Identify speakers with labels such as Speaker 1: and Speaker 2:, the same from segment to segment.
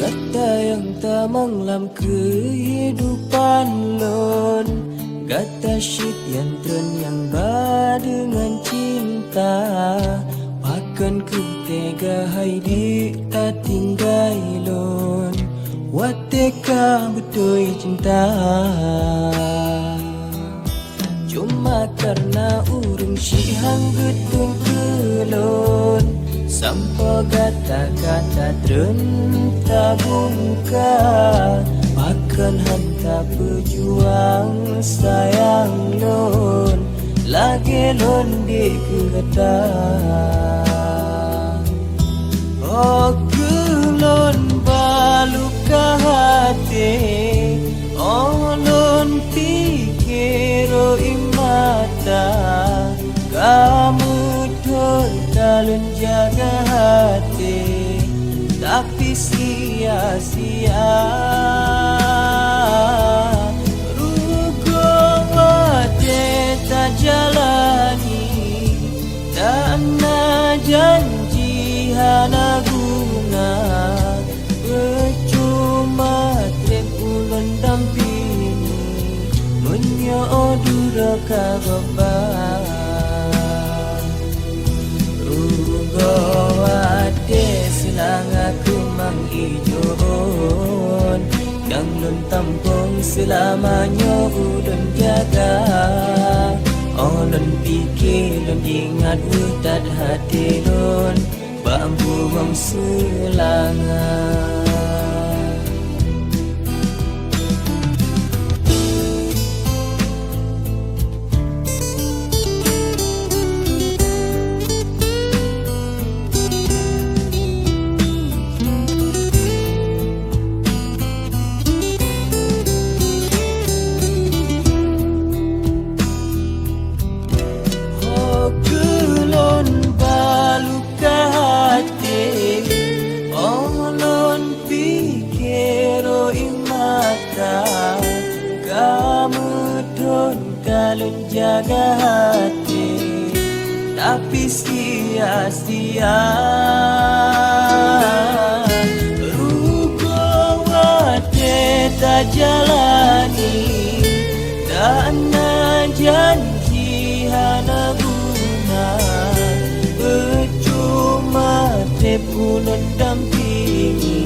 Speaker 1: Kata yang tak menglam kehidupan lon, kata shit yang tren yang dengan cinta. Pakan ku tega hai di tak tinggai lon, wateka betul cinta. Cuma karena urung syihang getung kelon, sampai kata-kata terentah bungka. Makan hanta pejuang sayang lon, lagi lon di kata. Oh kelon baluka hati, oh lon pikiro imata. Kamu talun jaga hati, tapi sia-sia. Rugo wate tak jalani, tak na janji hana guna. Percuma trek ulun dampingi, menyodu raka beban. Gawade senang aku mengijon, yang lun tampung selamanya udun jaga. Oh lun pikir lun ingat utat hati lun, bambu bang selangat. Kalun jaga hati, tapi sia-sia. Rugo wate tak jalani, tak na janji hana guna. Percuma trep ulun dampingi,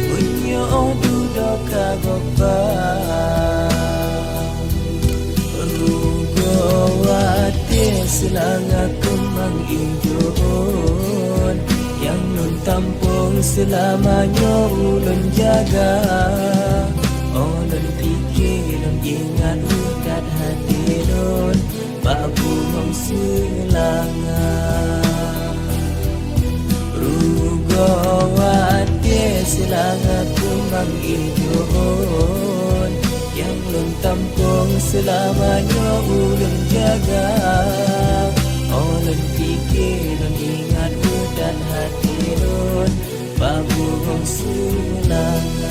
Speaker 1: menyodu doka gopan. Selang aku mengijon, yang nun tampung selamanya ulun jaga. Oh nun fikir nun ingat utat hati nun, babu mong selangat. Rugo wate selang aku mengijon, yang lun tampung selamanya ulun jaga. Oh lun fikir lun ingat udat hati lun, babu bang selang.